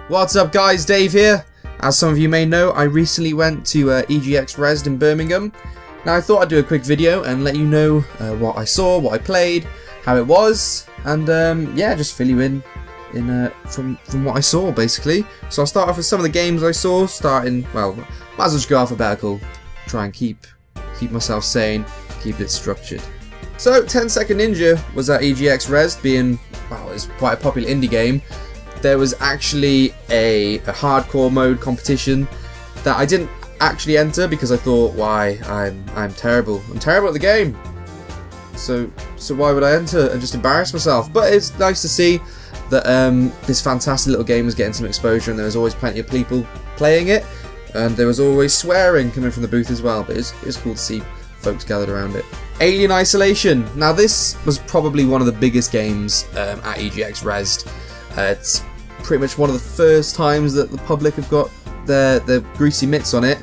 What's up guys, Dave here. As some of you may know, I recently went to EGX Rezzed in Birmingham. Now I thought I'd do a quick video and let you know what I saw, what I played, how it was, and yeah, just fill you in from what I saw basically. So I'll start off with some of the games I saw, starting, well, might as well just go alphabetical, try and keep myself sane, keep it structured. So 10 Second Ninja was at EGX Rezzed, being, well, it's quite a popular indie game. There was actually a hardcore mode competition that I didn't actually enter because I thought, why, I'm terrible. I'm terrible at the game. So why would I enter and just embarrass myself? But it's nice to see that this fantastic little game was getting some exposure, and there was always plenty of people playing it, and there was always swearing coming from the booth as well. But it was cool to see folks gathered around it. Alien Isolation. Now this was probably one of the biggest games at EGX Rezzed. It's pretty much one of the first times that the public have got their greasy mitts on it,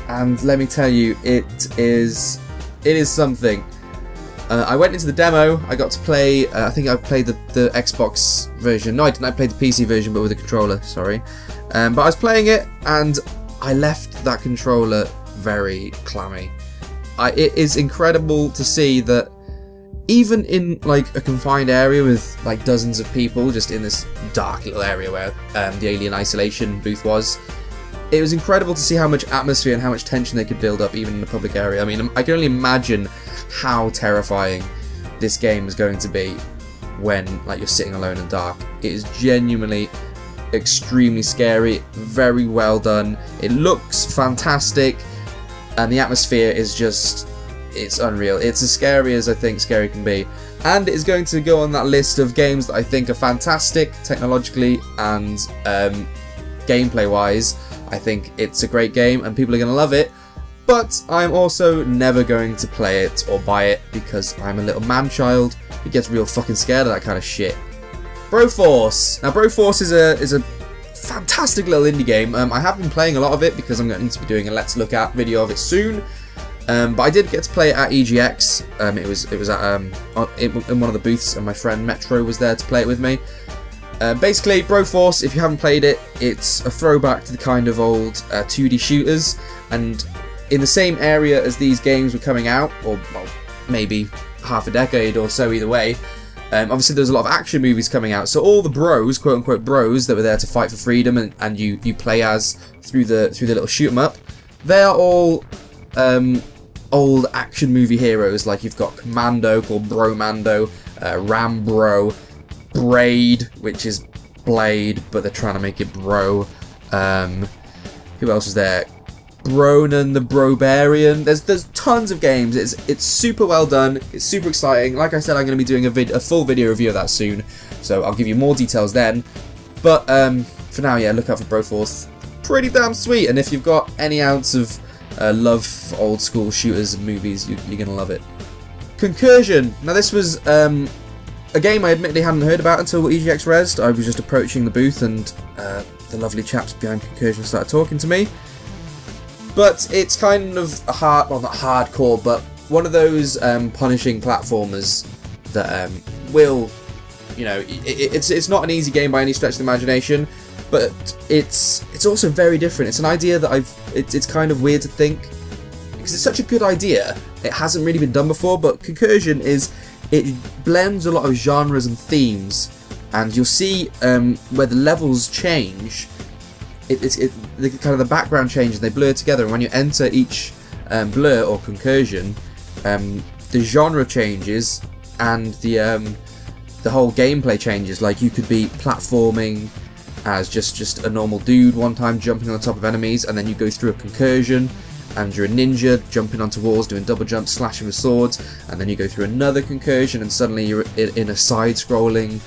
and let me tell you, it is something. I went into the demo. I got to play. I think I played the Xbox version. No, I didn't. I played the PC version, but with a controller. Sorry, but I was playing it, and I left that controller very clammy. It is incredible to see that even in like a confined area with like dozens of people, just in this dark little area where the Alien Isolation booth was, it was incredible to see how much atmosphere and how much tension they could build up even in the public area. I mean, I can only imagine how terrifying this game is going to be when like you're sitting alone in the dark. It is genuinely extremely scary, very well done. It looks fantastic, and the atmosphere is just, it's unreal. It's as scary as I think scary can be, and it is going to go on that list of games that I think are fantastic technologically and gameplay wise. I think it's a great game and people are going to love it, but I'm also never going to play it or buy it because I'm a little man-child who gets real fucking scared of that kind of shit. Broforce. Now Broforce is a fantastic little indie game. I have been playing a lot of it because I'm going to be doing a Let's Look At video of it soon. But I did get to play it at EGX. It was at in one of the booths, and my friend Metro was there to play it with me. Basically, Broforce, if you haven't played it, it's a throwback to the kind of old 2D shooters, and in the same area as these games were coming out, or well, maybe half a decade or so either way. Obviously, there's a lot of action movies coming out, so all the bros, quote unquote bros, that were there to fight for freedom and you play as through the little shoot 'em up, they are all old action movie heroes. Like you've got Commando called Bromando, Rambro, Braid, which is Blade, but they're trying to make it Bro. Who else is there? Bronan the Brobarian. There's tons of games. It's super well done. It's super exciting. Like I said, I'm going to be doing a full video review of that soon, so I'll give you more details then. But for now, yeah, look out for Broforce. Pretty damn sweet, and if you've got any ounce of love for old school shooters and movies, you're going to love it. Concursion. Now this was a game I admittedly hadn't heard about until EGX Rezzed. I was just approaching the booth and the lovely chaps behind Concursion started talking to me. But it's kind of a well, not hardcore, but one of those punishing platformers that will, you know, it's not an easy game by any stretch of the imagination, but it's also very different. It's an idea that it's kind of weird to think, because it's such a good idea. It hasn't really been done before, but Concursion it blends a lot of genres and themes, and you'll see where the levels change. The kind of the background changes, they blur together, and when you enter each blur or concursion, the genre changes and the whole gameplay changes. Like you could be platforming as just a normal dude one time, jumping on the top of enemies, and then you go through a concursion and you're a ninja jumping onto walls, doing double jumps, slashing with swords, and then you go through another concursion and suddenly you're in a side-scrolling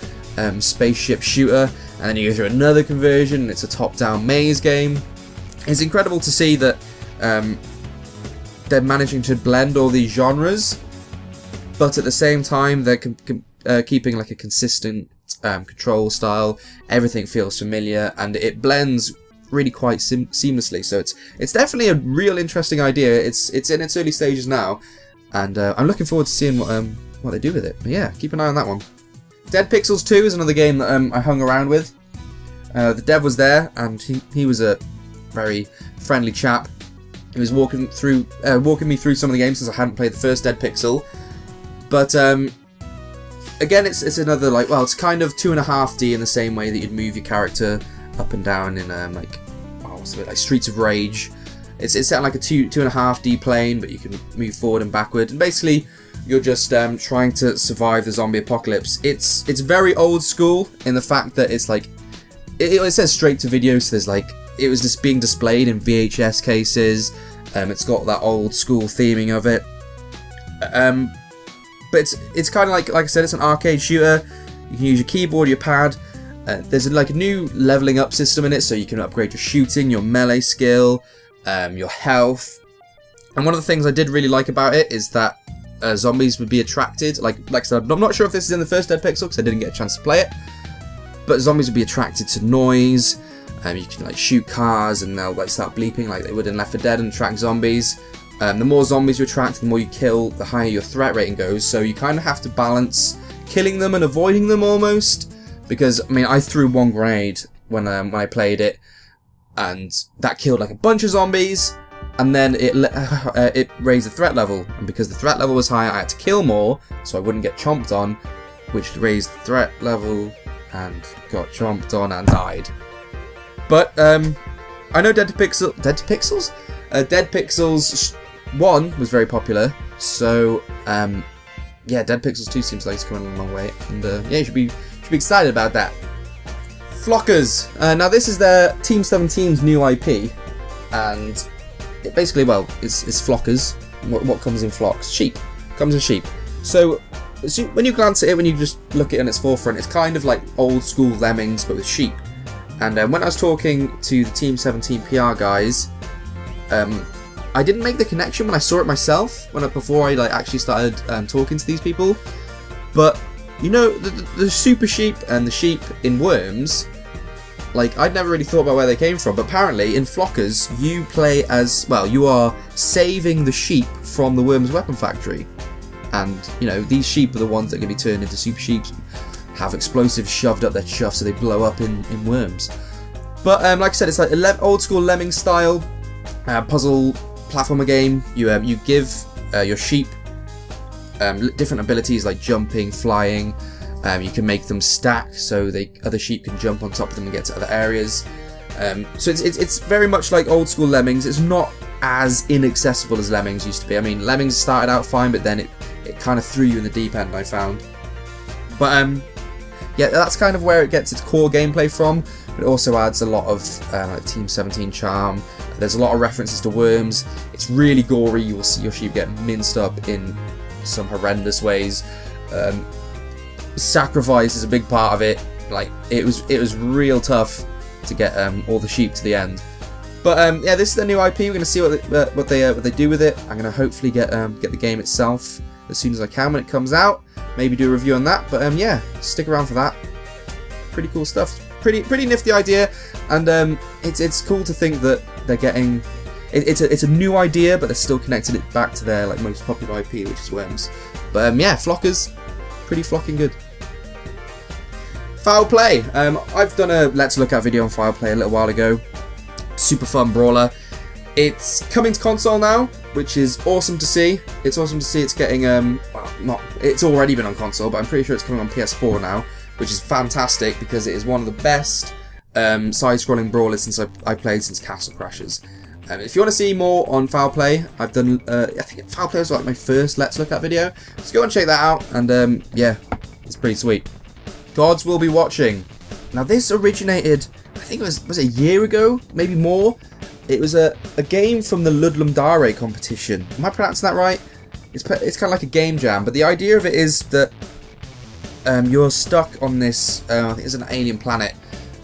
spaceship shooter, and then you go through another conversion and it's a top-down maze game. It's incredible to see that they're managing to blend all these genres, but at the same time they're keeping like a consistent control style. Everything feels familiar and it blends really quite seamlessly. So it's definitely a real interesting idea. It's in its early stages now, and I'm looking forward to seeing what they do with it. But yeah, keep an eye on that one. Dead Pixels 2 is another game that I hung around with. The dev was there, and he was a very friendly chap. He was walking me through some of the games since I hadn't played the first Dead Pixel. But again, it's another like, well, it's kind of 2.5D in the same way that you'd move your character up and down in like, oh, what's it, like Streets of Rage. It's set on like a 2.5D plane, but you can move forward and backward, and basically you're just trying to survive the zombie apocalypse. It's very old school in the fact that it's like it says straight to video, so there's like, it was just being displayed in VHS cases. It's got that old school theming of it. But it's kind of like I said, it's an arcade shooter. You can use your keyboard, your pad. There's like a new leveling up system in it, so you can upgrade your shooting, your melee skill, your health. And one of the things I did really like about it is that zombies would be attracted. Like I said, I'm not sure if this is in the first Dead Pixel because I didn't get a chance to play it. But zombies would be attracted to noise. You can like shoot cars and they'll like start bleeping like they would in Left 4 Dead and attract zombies. The more zombies you attract, the more you kill, the higher your threat rating goes. So you kind of have to balance killing them and avoiding them almost. Because I mean, I threw one grenade when I played it, and that killed like a bunch of zombies. And then it raised the threat level, and because the threat level was higher, I had to kill more so I wouldn't get chomped on, which raised the threat level and got chomped on and died. But I know Dead Pixels 1 was very popular, so yeah, Dead Pixels 2 seems like it's coming a long way, and yeah, you should be excited about that. Flockers. Now this is their Team 17's new IP, and it basically, well, it's flockers. What comes in flocks? Sheep. Comes in sheep. So when you glance at it, when you just look at it in its forefront, it's kind of like old school Lemmings but with sheep. And when I was talking to the Team 17 PR guys, I didn't make the connection when I saw it myself, before I like actually started talking to these people. But you know, the super sheep and the sheep in Worms, like I'd never really thought about where they came from. But apparently in Flockers, you play as, well, you are saving the sheep from the Worms weapon factory, and you know these sheep are the ones that can be turned into super sheep, have explosives shoved up their chuff so they blow up in Worms. But like I said, it's like old school Lemming style puzzle platformer game. You give your sheep different abilities like jumping, flying. You can make them stack so other sheep can jump on top of them and get to other areas. So it's very much like old school Lemmings. It's not as inaccessible as Lemmings used to be. I mean, Lemmings started out fine, but then it kind of threw you in the deep end, I found. But yeah, that's kind of where it gets its core gameplay from. But it also adds a lot of like Team 17 charm. There's a lot of references to Worms. It's really gory. You will see your sheep get minced up in some horrendous ways. Sacrifice is a big part of it. Like it was real tough to get all the sheep to the end. But yeah, this is the new IP. We're going to see what they do with it. I'm going to hopefully get the game itself as soon as I can when it comes out. Maybe do a review on that. But yeah, stick around for that. Pretty cool stuff. Pretty nifty idea, and it's cool to think that they're getting. It's a new idea, but they're still connecting it back to their like most popular IP, which is Worms. But yeah, Flockers, pretty flocking good. Foul Play. I've done a Let's Look At video on Foul Play a little while ago. Super fun brawler. It's coming to console now, which is awesome to see. It's awesome to see it's getting it's already been on console, but I'm pretty sure it's coming on PS4 now, which is fantastic because it is one of the best side-scrolling brawlers since I played since Castle Crashers. If you want to see more on Foul Play, I've done. I think Foul Play was like my first Let's Look At video. So go and check that out, and yeah, it's pretty sweet. Gods Will Be Watching. Now this originated, I think it was a year ago, maybe more. It was a game from the Ludlum Dare competition. Am I pronouncing that right? It's kind of like a game jam, but the idea of it is that you're stuck on this, I think it's an alien planet,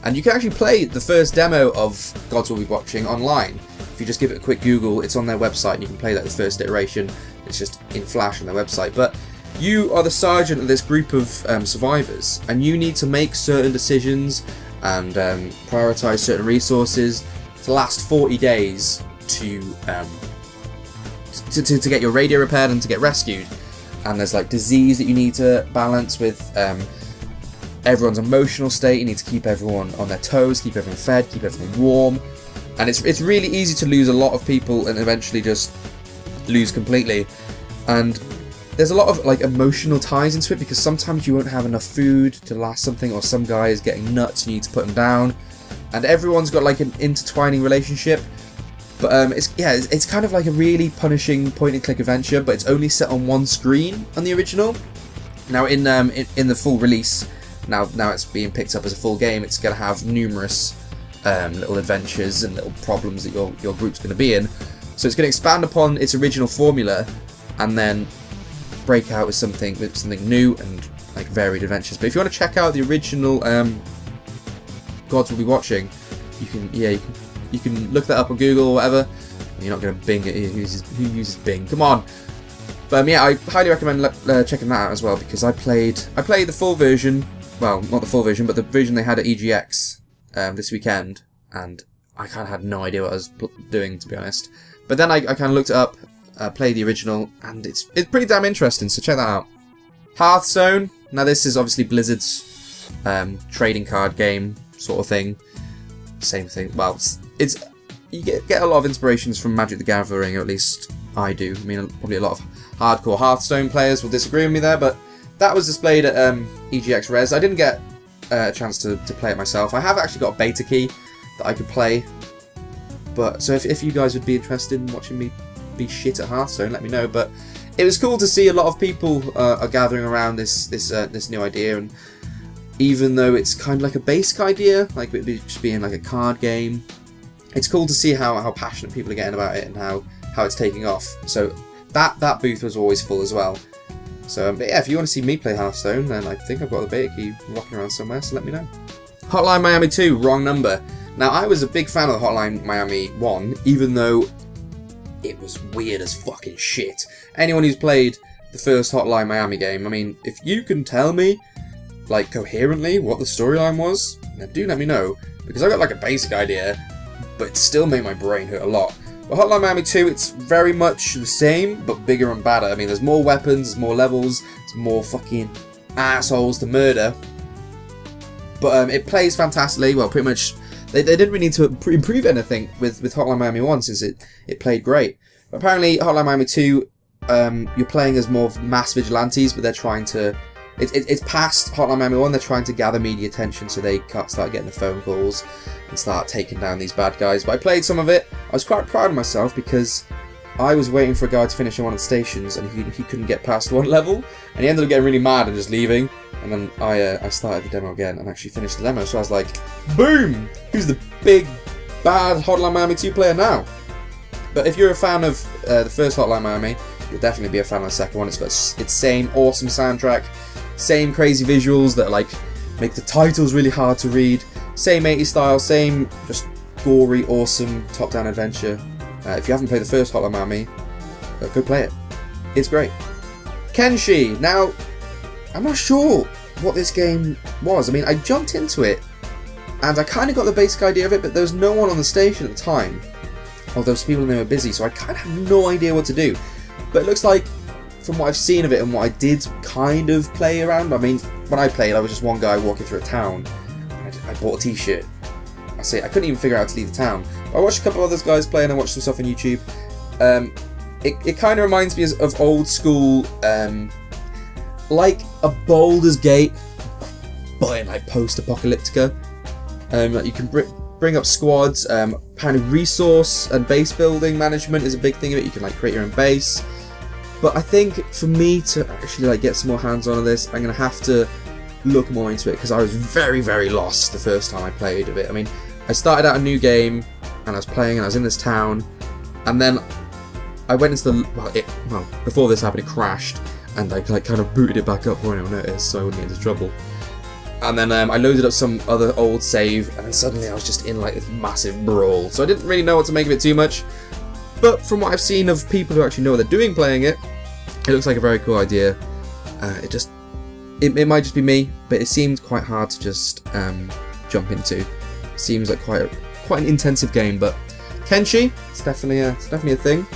and you can actually play the first demo of Gods Will Be Watching online. If you just give it a quick Google, it's on their website, and you can play like the first iteration. It's just in Flash on their website. But you are the sergeant of this group of survivors, and you need to make certain decisions and prioritize certain resources to last 40 days to get your radio repaired and to get rescued. And there's like disease that you need to balance with everyone's emotional state. You need to keep everyone on their toes, keep everyone fed, keep everyone warm. And it's really easy to lose a lot of people and eventually just lose completely. And there's a lot of like emotional ties into it, because sometimes you won't have enough food to last something, or some guy is getting nuts and you need to put him down. And everyone's got like an intertwining relationship. But it's kind of like a really punishing point-and-click adventure, but it's only set on one screen on the original. Now in the full release, now it's being picked up as a full game. It's going to have numerous little adventures and little problems that your group's going to be in. So it's going to expand upon its original formula, and then break out with something new and like varied adventures. But if you want to check out the original Gods Will Be Watching, you can look that up on Google or whatever. You're not going to Bing it. Who uses Bing? Come on. But yeah, I highly recommend checking that out as well, because I played the full version. Well, not the full version, but the version they had at EGX this weekend, and I kind of had no idea what I was doing, to be honest. But then I kind of looked it up, played the original, and it's pretty damn interesting, so check that out. Hearthstone. Now this is obviously Blizzard's trading card game sort of thing. Same thing. Well, you get a lot of inspirations from Magic the Gathering, or at least I do. I mean, probably a lot of hardcore Hearthstone players will disagree with me there, but that was displayed at EGX Rezzed. I didn't get a chance to play it myself. I have actually got a beta key that I could play. But so if you guys would be interested in watching me be shit at Hearthstone, let me know. But it was cool to see a lot of people are gathering around this new idea, and even though it's kind of like a basic idea, like it just being like a card game, it's cool to see how passionate people are getting about it and how it's taking off. So that booth was always full as well. So yeah, if you want to see me play Hearthstone, then I think I've got the beta key rocking around somewhere, so let me know. Hotline Miami 2, wrong number. Now, I was a big fan of the Hotline Miami 1, even though it was weird as fucking shit. Anyone who's played the first Hotline Miami game, I mean, if you can tell me, like, coherently what the storyline was, then do let me know, because I got like a basic idea, but it still made my brain hurt a lot. But Hotline Miami 2, it's very much the same, but bigger and badder. I mean, there's more weapons, there's more levels, there's more fucking assholes to murder. But it plays fantastically. Well, pretty much, they didn't really need to improve anything with Hotline Miami 1, since it played great. But apparently, Hotline Miami 2, you're playing as more mass vigilantes, but they're trying to... It's past Hotline Miami 1, they're trying to gather media attention, so they can't start getting the phone calls and start taking down these bad guys. But I played some of it. I was quite proud of myself, because I was waiting for a guy to finish on one of the stations, and he couldn't get past one level, and he ended up getting really mad and just leaving. And then I started the demo again and actually finished the demo, so I was like, boom! Who's the big, bad Hotline Miami 2 player now? But if you're a fan of the first Hotline Miami, you'll definitely be a fan of the second one. It's got its same awesome soundtrack, same crazy visuals that like make the titles really hard to read, same 80s style, same just gory, awesome top-down adventure. If you haven't played the first Hotline Miami, go play it. It's great. Kenshi. Now, I'm not sure what this game was. I mean, I jumped into it, and I kind of got the basic idea of it, but there was no one on the station at the time. Or those people and they were busy, so I kind of had no idea what to do. But it looks like, from what I've seen of it and what I did kind of play around, I mean, when I played, I was just one guy walking through a town. I bought a t-shirt. I couldn't even figure out how to leave the town. I watched a couple of other guys play, and I watched some stuff on YouTube. It kind of reminds me of old school, like a Baldur's Gate, but in like post-apocalyptica. Like you can bring up squads. Apparently resource and base building management is a big thing of it. You can like create your own base. But I think for me to actually like get some more hands on this, I'm gonna have to look more into it, because I was very, very lost the first time I played of it. I mean, I started out a new game and I was playing and I was in this town, and then I went into the before this happened, it crashed, and I like kind of booted it back up before anyone noticed, so I wouldn't get into trouble. And then I loaded up some other old save, and then suddenly I was just in like this massive brawl. So I didn't really know what to make of it too much. But from what I've seen of people who actually know what they're doing playing it, it looks like a very cool idea. It might just be me, but it seemed quite hard to just jump into. It seems like quite an intensive game, but Kenshi, it's definitely a thing.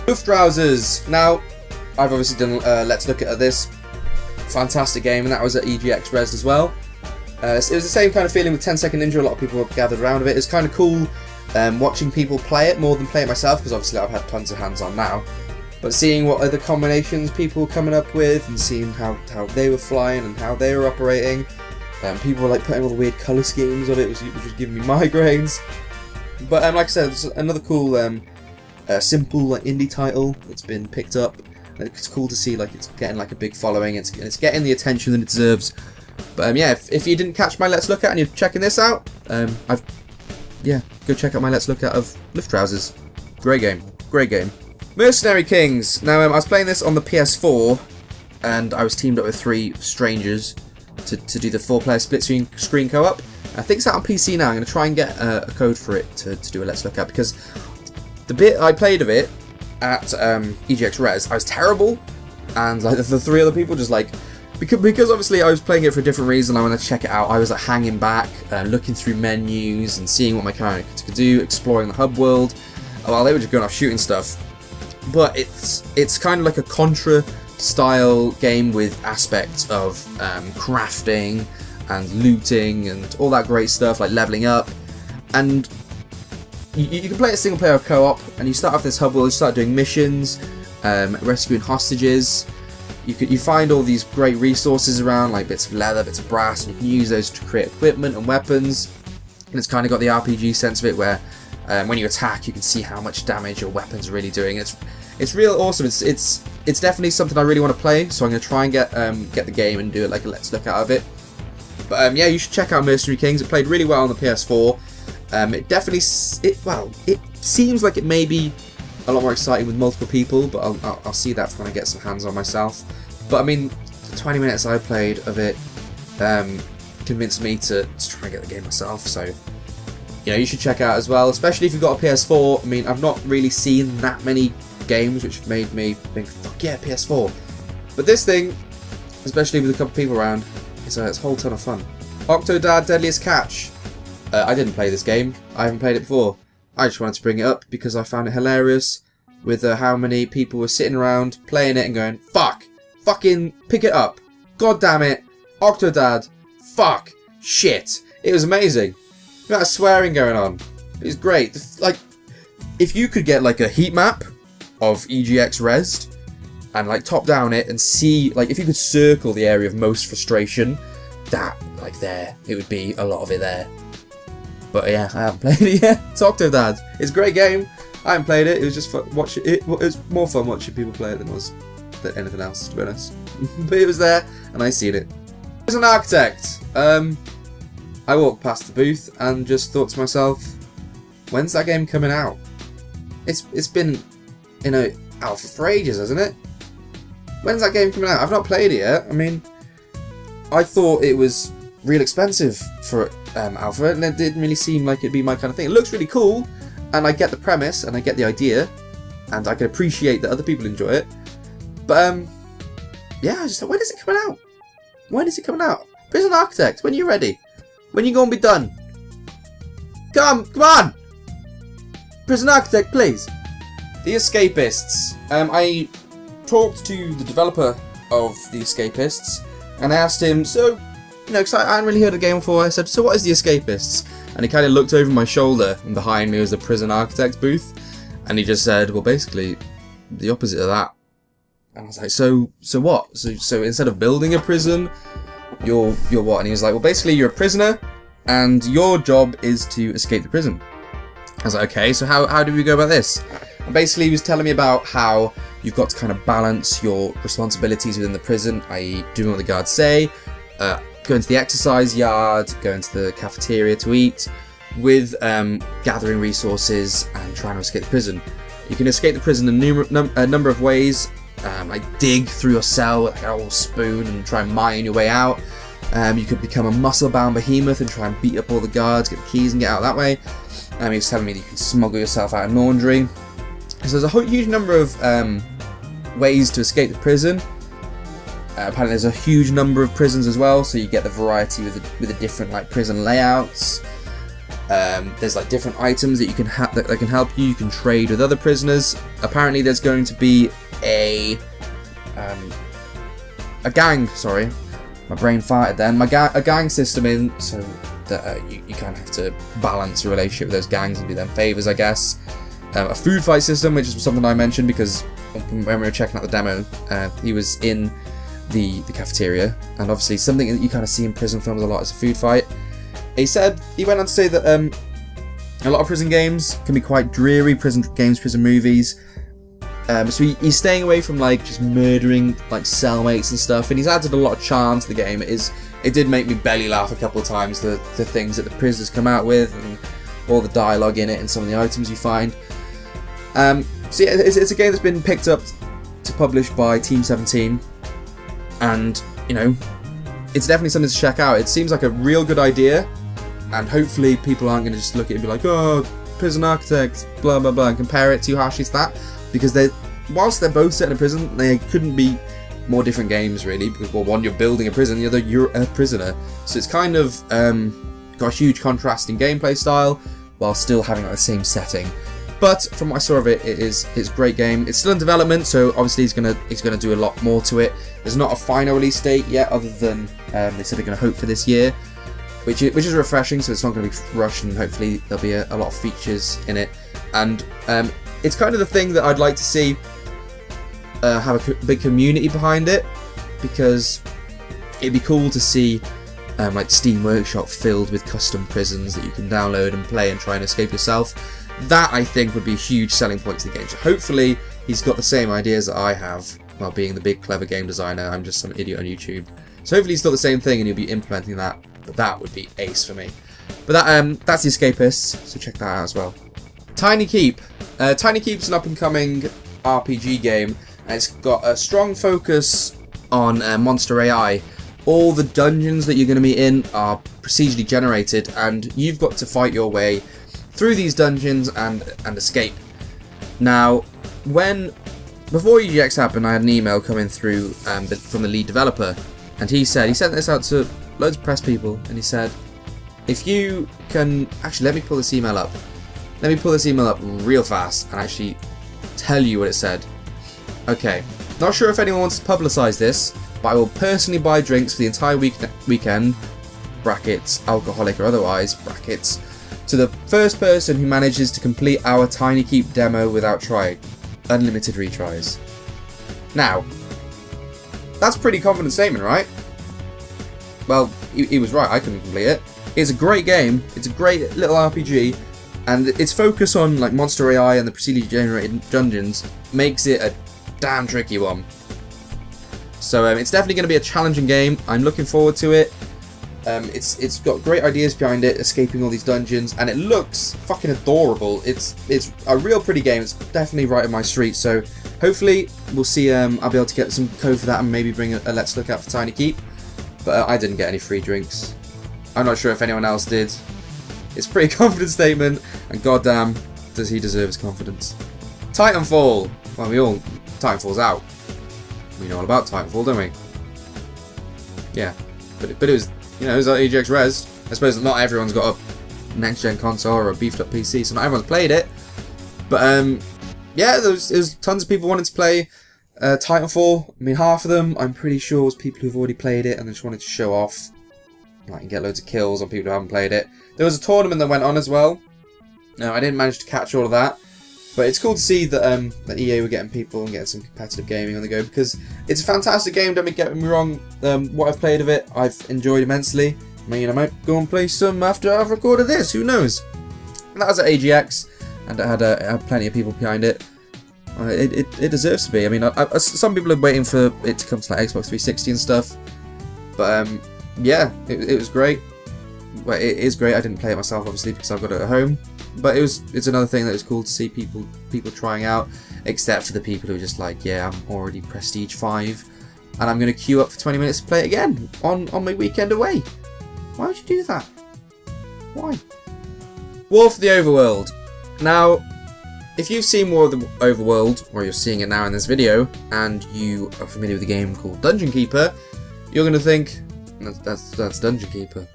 Luftbrausers. Now, I've obviously done Let's Look at this fantastic game, and that was at EGX Rezzed as well. It was the same kind of feeling with 10 Second Ninja. A lot of people were gathered around it. It's kind of cool watching people play it more than play it myself, because obviously I've had tons of hands on now. But seeing what other combinations people were coming up with, and seeing how they were flying and how they were operating. People were like putting all the weird colour schemes on it, which was giving me migraines. But like I said, it's another cool, simple like, indie title that's been picked up. It's cool to see like it's getting like a big following. It's getting the attention that it deserves. But yeah, if you didn't catch my Let's Look At and you're checking this out, go check out my Let's Look At of Lift Trousers. Great game, great game. Mercenary Kings. Now I was playing this on the PS4, and I was teamed up with 3 strangers to do the 4-player split screen co-op. I think it's out on PC now. I'm going to try and get a code for it to do a Let's Look At, because the bit I played of it at EGX Rezzed, I was terrible, and like the 3 other people just like, because obviously I was playing it for a different reason. I wanted to check it out. I was like hanging back, looking through menus and seeing what my character could do, exploring the hub world, while they were just going off shooting stuff. But it's kind of like a Contra style game with aspects of crafting and looting and all that great stuff, like leveling up. And you can play it single player or co-op, and you start off this hub world, you start doing missions, rescuing hostages. You find all these great resources around, like bits of leather, bits of brass, and you can use those to create equipment and weapons. And it's kind of got the RPG sense of it, where when you attack, you can see how much damage your weapons are really doing. It's real awesome. It's definitely something I really want to play. So I'm going to try and get the game and do it like a Let's Look Out of it. But yeah, you should check out Mercenary Kings. It played really well on the PS4. It seems like it may be a lot more exciting with multiple people, but I'll see that when I get some hands on myself. But I mean, the 20 minutes I played of it convinced me to try and get the game myself. So you know, you should check it out as well, especially if you've got a PS4. I mean, I've not really seen that many games which have made me think, fuck yeah, PS4. But this thing, especially with a couple of people around, it's a whole ton of fun. Octodad Deadliest Catch. I didn't play this game. I haven't played it before. I just wanted to bring it up because I found it hilarious with how many people were sitting around playing it and going, fuck, fucking pick it up. God damn it. Octodad. Fuck. Shit. It was amazing. The amount of swearing going on. It was great. Like, if you could get like a heat map of EGX Rezzed and like top down it and see, like, if you could circle the area of most frustration, that, like, there, it would be a lot of it there. But yeah, I haven't played it yet. It's Octodad. It's a great game. I haven't played it. It was just fun watching it. It was more fun watching people play it than anything else, to be honest. But it was there, and I seen it. As an architect, I walked past the booth and just thought to myself, when's that game coming out? It's been, you know, alpha for ages, hasn't it? When's that game coming out? I've not played it yet. I mean, I thought it was real expensive for alpha, and it didn't really seem like it'd be my kind of thing. It looks really cool, and I get the premise, and I get the idea, and I can appreciate that other people enjoy it. But yeah, I just thought, when is it coming out? When is it coming out? Prison Architect, when are you ready? When you gonna be done? Come on! Prison Architect, please. The Escapists. I talked to the developer of The Escapists, and I asked him, so, you know, because I hadn't really heard of the game before, I said, so what is The Escapists? And he kind of looked over my shoulder, and behind me was the Prison Architect booth, and he just said, well, basically, the opposite of that. And I was like, so what? So instead of building a prison, you're what? And he was like, well, basically, you're a prisoner, and your job is to escape the prison. I was like, okay, so how do we go about this? And basically, he was telling me about how you've got to kind of balance your responsibilities within the prison, i.e. doing what the guards say, going to the exercise yard, going to the cafeteria to eat, with gathering resources and trying to escape the prison. You can escape the prison in a number of ways, like dig through your cell with like an old spoon and try and mine your way out. You could become a muscle-bound behemoth and try and beat up all the guards, get the keys and get out that way. He was telling me that you can smuggle yourself out of laundry. So there's a huge number of ways to escape the prison. Apparently there's a huge number of prisons as well, so you get the variety with the different like prison layouts. There's like different items that you can that can help you. You can trade with other prisoners. Apparently there's going to be a a gang. Sorry, my brain farted then. A gang system in, so that you kind of have to balance your relationship with those gangs and do them favors, I guess. A food fight system, which is something I mentioned because when we were checking out the demo, he was in the cafeteria, and obviously something that you kind of see in prison films a lot is a food fight. He went on to say that a lot of prison games can be quite dreary, prison games, prison movies. So he's staying away from like just murdering like cellmates and stuff, and he's added a lot of charm to the game. It did make me belly laugh a couple of times, the things that the prisoners come out with and all the dialogue in it and some of the items you find. So yeah, it's a game that's been picked up to publish by Team 17, and you know, it's definitely something to check out. It seems like a real good idea, and hopefully people aren't going to just look at it and be like, oh, Prison Architect, blah blah blah, and compare it too harshly to that, because whilst they're both set in a prison, they couldn't be more different games really, because well, one you're building a prison, the other you're a prisoner, so it's kind of got a huge contrast in gameplay style while still having like, the same setting. But from what I saw of it, it's a great game. It's still in development, so obviously he's gonna do a lot more to it. There's not a final release date yet, other than they said they're gonna hope for this year, which is refreshing. So it's not gonna be rushed, and hopefully there'll be a lot of features in it. And it's kind of the thing that I'd like to see have a big community behind it, because it'd be cool to see like Steam Workshop filled with custom prisons that you can download and play and try and escape yourself. That, I think, would be a huge selling point to the game. So hopefully he's got the same ideas that I have, while being the big clever game designer. I'm just some idiot on YouTube. So hopefully he's got the same thing and he'll be implementing that. But that would be ace for me. But that's The Escapists, so check that out as well. Tiny Keep. Tiny Keep's an up-and-coming RPG game, and it's got a strong focus on monster AI. All the dungeons that you're going to be in are procedurally generated, and you've got to fight your way through these dungeons and escape. Now, before EGX happened, I had an email coming through from the lead developer, and he sent this out to loads of press people, and he said, if you can, actually let me pull this email up. Let me pull this email up real fast and actually tell you what it said. Okay, not sure if anyone wants to publicise this, but I will personally buy drinks for the entire weekend, brackets, alcoholic or otherwise, brackets, to the first person who manages to complete our Tiny Keep demo without trying. Unlimited retries. Now, that's a pretty confident statement, right? Well, he was right, I couldn't complete it. It's a great game, it's a great little RPG, and its focus on like monster AI and the procedurally generated dungeons makes it a damn tricky one. So it's definitely going to be a challenging game. I'm looking forward to it. It's got great ideas behind it, escaping all these dungeons, and it looks fucking adorable. It's a real pretty game. It's definitely right in my street. So hopefully we'll see. I'll be able to get some code for that and maybe bring a Let's Look out for Tiny Keep. But I didn't get any free drinks. I'm not sure if anyone else did. It's a pretty confident statement, and goddamn, does he deserve his confidence. Titanfall. Well, Titanfall's out. We know all about Titanfall, don't we? Yeah, but it was. You know, it was at EGX Rezzed. I suppose not everyone's got a next-gen console or a beefed-up PC, so not everyone's played it. But, yeah, there was tons of people wanting to play Titanfall. I mean, half of them, I'm pretty sure, was people who've already played it and they just wanted to show off, like, and get loads of kills on people who haven't played it. There was a tournament that went on as well. No, I didn't manage to catch all of that. But it's cool to see that, that EA were getting people and getting some competitive gaming on the go, because it's a fantastic game, don't get me wrong. What I've played of it, I've enjoyed immensely. I mean, I might go and play some after I've recorded this, who knows? And that was at AGX, and it had plenty of people behind it. It deserves to be. I mean, some people are waiting for it to come to like Xbox 360 and stuff. But, yeah, it was great. Well, it is great. I didn't play it myself, obviously, because I've got it at home. But it's another thing that was cool to see people trying out, except for the people who are just like, yeah, I'm already Prestige 5, and I'm going to queue up for 20 minutes to play it again on my weekend away. Why would you do that? Why? War for the Overworld. Now, if you've seen War of the Overworld, or you're seeing it now in this video, and you are familiar with a game called Dungeon Keeper, you're going to think, that's Dungeon Keeper.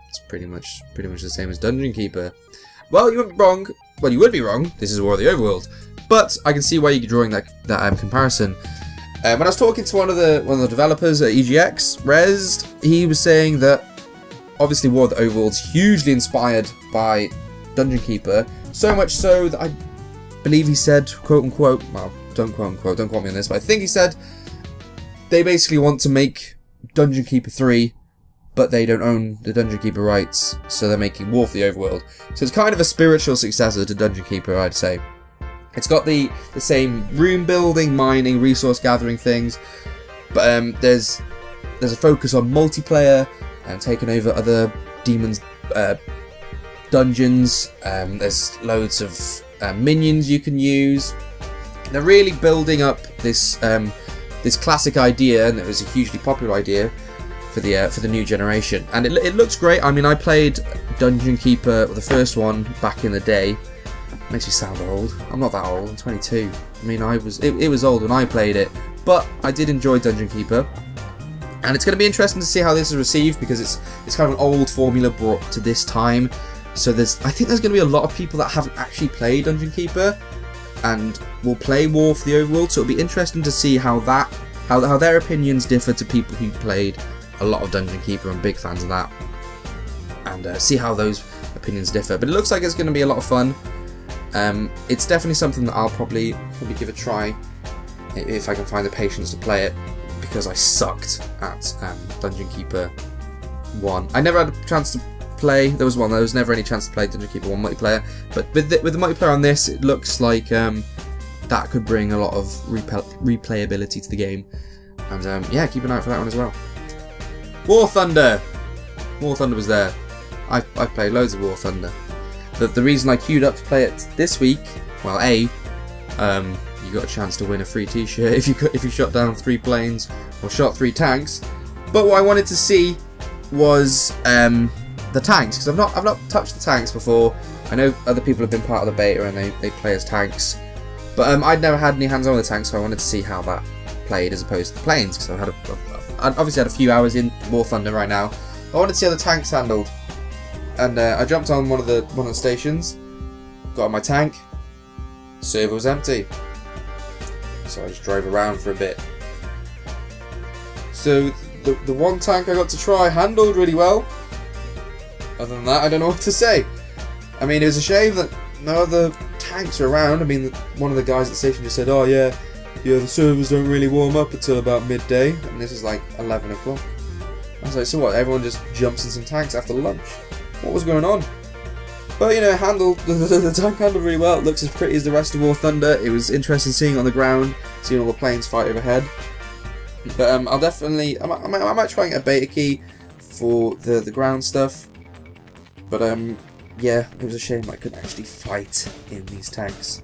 It's pretty much the same as Dungeon Keeper. Well, you wouldn't be wrong. Well, you would be wrong. This is War of the Overworld. But I can see why you're drawing that comparison. When I was talking to one of the developers at EGX Rezzed, he was saying that obviously War of the Overworld's hugely inspired by Dungeon Keeper, so much so that I believe he said, quote unquote, well, don't quote unquote, don't quote me on this, but I think he said they basically want to make Dungeon Keeper 3, but they don't own the Dungeon Keeper rights, so they're making War of the Overworld. So it's kind of a spiritual successor to Dungeon Keeper, I'd say. It's got the same room building, mining, resource gathering things, but there's a focus on multiplayer and taking over other demons' dungeons. There's loads of minions you can use. They're really building up this this classic idea, and it was a hugely popular idea for the new generation. And it looks great. I mean, I played Dungeon Keeper, the first one, back in the day. Makes me sound old. I'm not that old. I'm 22. I mean, it was old when I played it, but I did enjoy Dungeon Keeper, and it's going to be interesting to see how this is received, because it's kind of an old formula brought to this time. So I think there's going to be a lot of people that haven't actually played Dungeon Keeper and will play War of the Overworld. So it'll be interesting to see how their opinions differ to people who played a lot of Dungeon Keeper and big fans of that, and see how those opinions differ. But it looks like it's going to be a lot of fun. It's definitely something that I'll probably give a try if I can find the patience to play it, because I sucked at Dungeon Keeper 1. I never had a chance to play. There was never any chance to play Dungeon Keeper 1 multiplayer, but with the multiplayer on this, it looks like that could bring a lot of replayability to the game. And yeah, keep an eye out for that one as well. War Thunder! War Thunder was there. I've played loads of War Thunder. The reason I queued up to play it this week, well, you got a chance to win a free t-shirt if you shot down 3 planes or shot 3 tanks. But what I wanted to see was the tanks, because I've not touched the tanks before. I know other people have been part of the beta and they play as tanks, but I'd never had any hands on the tanks, so I wanted to see how that played as opposed to the planes, because I've obviously had a few hours in War Thunder right now. I wanted to see how the tanks handled. And I jumped on one of the stations, got on my tank, server was empty, so I just drove around for a bit. So the one tank I got to try handled really well. Other than that, I don't know what to say. I mean, it was a shame that no other tanks are around. I mean, one of the guys at the station just said, "Oh yeah, the servers don't really warm up until about midday," and this is like 11 o'clock. I was like, so what? Everyone just jumps in some tanks after lunch? What was going on? But you know, the tank handled really well. It looks as pretty as the rest of War Thunder. It was interesting seeing it on the ground, seeing all the planes fight overhead. But I'll definitely, I might try and get a beta key for the ground stuff. But yeah, it was a shame I couldn't actually fight in these tanks.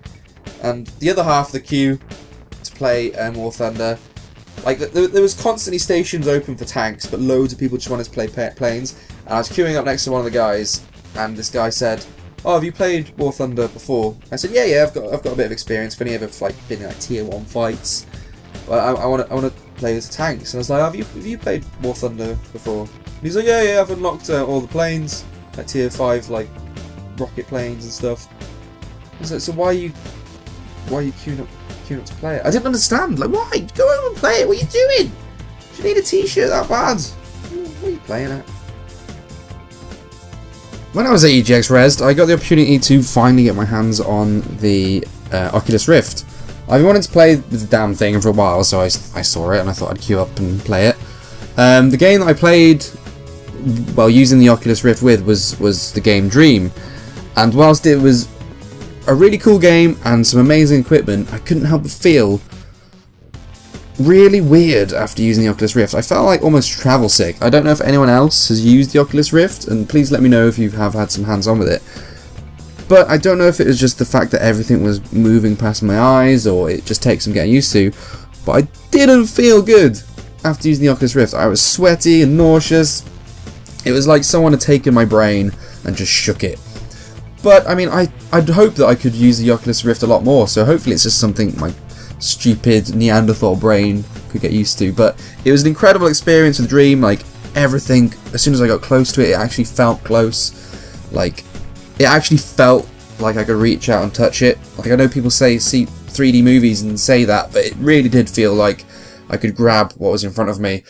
And the other half of the queue to play War Thunder, like there was constantly stations open for tanks, but loads of people just wanted to play planes. And I was queuing up next to one of the guys, and this guy said, "Oh, have you played War Thunder before?" I said, "Yeah, I've got a bit of experience. I've only ever been in like tier 1 fights. But I want to play with the tanks." And I was like, "Have you played War Thunder before?" And he's like, "Yeah, I've unlocked all the planes, like tier 5, like rocket planes and stuff." I was like, "So why are you queuing up to play it?" I didn't understand. Like, why? Go over and play it. What are you doing? Do you need a t-shirt that bad? What are you playing at? When I was at EGX Rezzed, I got the opportunity to finally get my hands on the Oculus Rift. I've been wanting to play with the damn thing for a while, so I saw it and I thought I'd queue up and play it. The game that I played, well, using the Oculus Rift with was the game Dream. And whilst it was a really cool game and some amazing equipment, I couldn't help but feel really weird after using the Oculus Rift. I felt like almost travel sick. I don't know if anyone else has used the Oculus Rift, and please let me know if you have had some hands-on with it. But I don't know if it was just the fact that everything was moving past my eyes, or it just takes some getting used to, but I didn't feel good after using the Oculus Rift. I was sweaty and nauseous. It was like someone had taken my brain and just shook it. But I mean, I'd hope that I could use the Oculus Rift a lot more, so hopefully it's just something my stupid Neanderthal brain could get used to. But it was an incredible experience with Dream. Like, everything, as soon as I got close to it, it actually felt close. Like, it actually felt like I could reach out and touch it. Like, I know people see 3D movies and say that, but it really did feel like I could grab what was in front of me.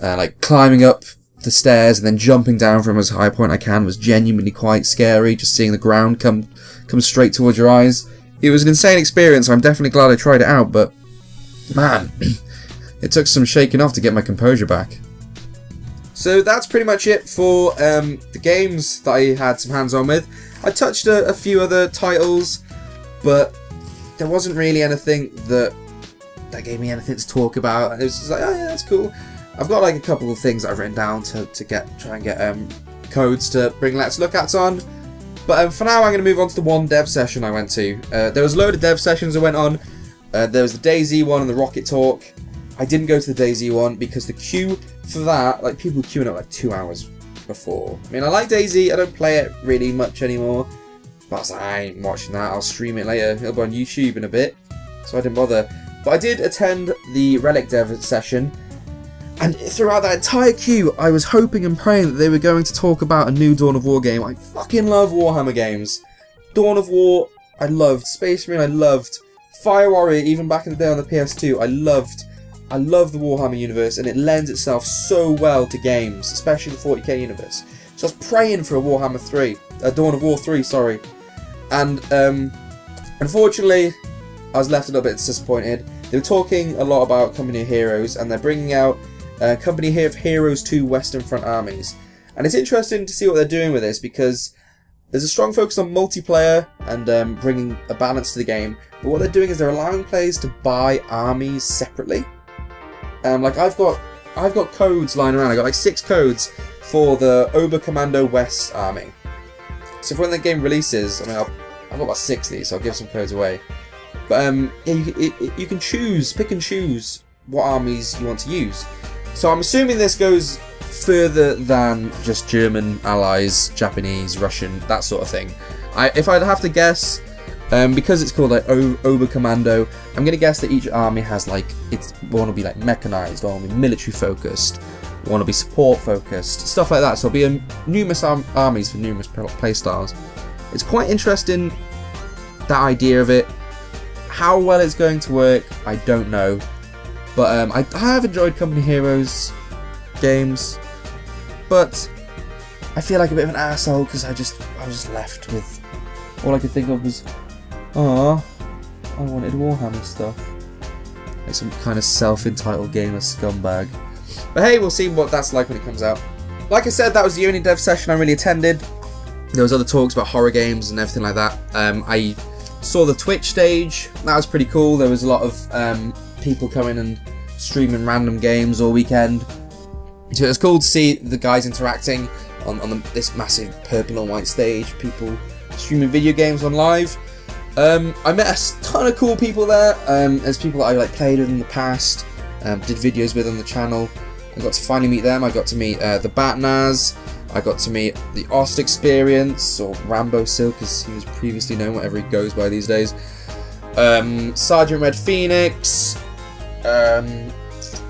Like climbing up the stairs and then jumping down from as high a point I can was genuinely quite scary. Just seeing the ground come straight towards your eyes. It was an insane experience. I'm definitely glad I tried it out, but man, it took some shaking off to get my composure back. So that's pretty much it for the games that I had some hands-on with. I touched a few other titles, but there wasn't really anything that gave me anything to talk about. It was just like, oh yeah, that's cool. I've got like a couple of things that I've written down to try and get codes to bring Let's Look Ats on. But for now, I'm going to move on to the one dev session I went to. There was a load of dev sessions I went on. There was the DayZ one and the Rocket Talk. I didn't go to the DayZ one because the queue for that, like people were queuing up like 2 hours before. I mean, I like DayZ, I don't play it really much anymore. But I was like, I ain't watching that, I'll stream it later. It'll be on YouTube in a bit. So I didn't bother. But I did attend the Relic dev session. And throughout that entire queue, I was hoping and praying that they were going to talk about a new Dawn of War game. I fucking love Warhammer games. Dawn of War, I loved. Space Marine, I loved. Fire Warrior, even back in the day on the PS2, I loved the Warhammer universe, and it lends itself so well to games, especially the 40k universe. So I was praying for a Warhammer 3, a Dawn of War 3, sorry. And unfortunately, I was left a little bit disappointed. They were talking a lot about Company of Heroes, and they're bringing out Company of Heroes 2 Western Front Armies. And it's interesting to see what they're doing with this, because there's a strong focus on multiplayer and bringing a balance to the game. But what they're doing is they're allowing players to buy armies separately. Like I've got codes lying around. I got like 6 codes for the Oberkommando West army. So when the game releases, I mean, I've got about 6 of these, so I'll give some codes away. But yeah, you can pick and choose what armies you want to use. So I'm assuming this goes further than just German allies, Japanese, Russian, that sort of thing. If I'd have to guess, because it's called like Oberkommando, I'm gonna guess that each army has like, one will be like mechanized, one will be military focused, one will be support focused, stuff like that. So there'll be numerous armies for numerous playstyles. It's quite interesting, that idea of it. How well it's going to work, I don't know. But I have enjoyed Company Heroes games, but I feel like a bit of an asshole because I was just left with all I could think of was, oh, I wanted Warhammer stuff. Like some kind of self-entitled gamer scumbag. But hey, we'll see what that's like when it comes out. Like I said, that was the only dev session I really attended. There was other talks about horror games and everything like that. I saw the Twitch stage. That was pretty cool. There was a lot of people coming and streaming random games all weekend. So it was cool to see the guys interacting on this massive purple and white stage. People streaming video games on live. I met a ton of cool people there. There's people that I like played with in the past, did videos with on the channel. I got to finally meet them. I got to meet the Batnaz. I got to meet the Ost Experience, or Rambo Silk as he was previously known, whatever he goes by these days. Sergeant Red Phoenix,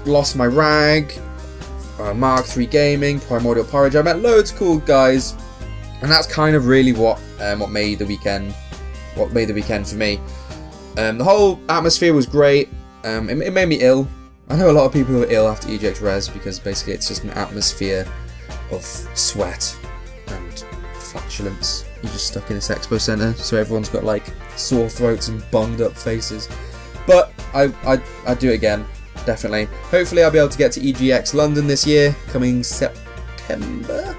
Lost My Rag, Mark III Gaming, Primordial Porridge. I met loads of cool guys, and that's kind of really what made the weekend for me. The whole atmosphere was great. It made me ill. I know a lot of people who are ill after EGX Rezzed because basically it's just an atmosphere of sweat and flatulence. You're just stuck in this expo centre, so everyone's got like sore throats and bunged up faces. But I'd do it again, definitely. Hopefully I'll be able to get to EGX London this year, coming September.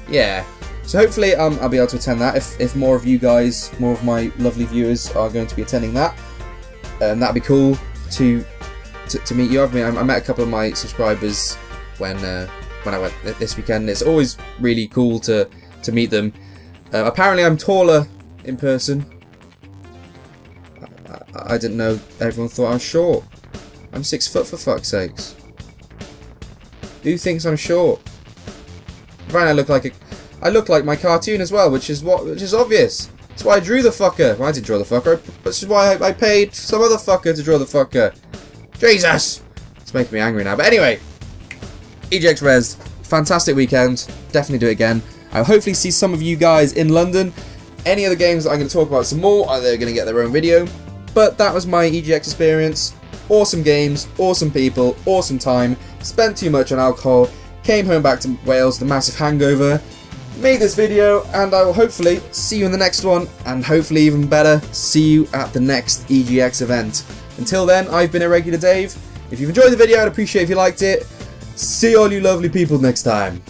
Yeah. So hopefully I'll be able to attend that. If more of you guys, more of my lovely viewers are going to be attending that, that'd be cool to meet you. I met a couple of my subscribers when I went this weekend. It's always really cool to meet them. Apparently I'm taller in person. I didn't know everyone thought I was short. I'm 6 foot for fuck's sakes. Who thinks I'm short? Apparently I look like my cartoon as well, which is obvious. That's why I drew the fucker. Well, I didn't draw the fucker. This is why I paid some other fucker to draw the fucker. Jesus! It's making me angry now. But anyway, EGX Rezzed, fantastic weekend. Definitely do it again. I'll hopefully see some of you guys in London. Any other games that I'm going to talk about some more, they're going to get their own video. But that was my EGX experience. awesome games, awesome people, awesome time, spent too much on alcohol, came home back to Wales with a massive hangover, made this video, and I will hopefully see you in the next one, and hopefully even better, see you at the next EGX event. Until then, I've been Irregular Dave. If you've enjoyed the video, I'd appreciate if you liked it. See all you lovely people next time.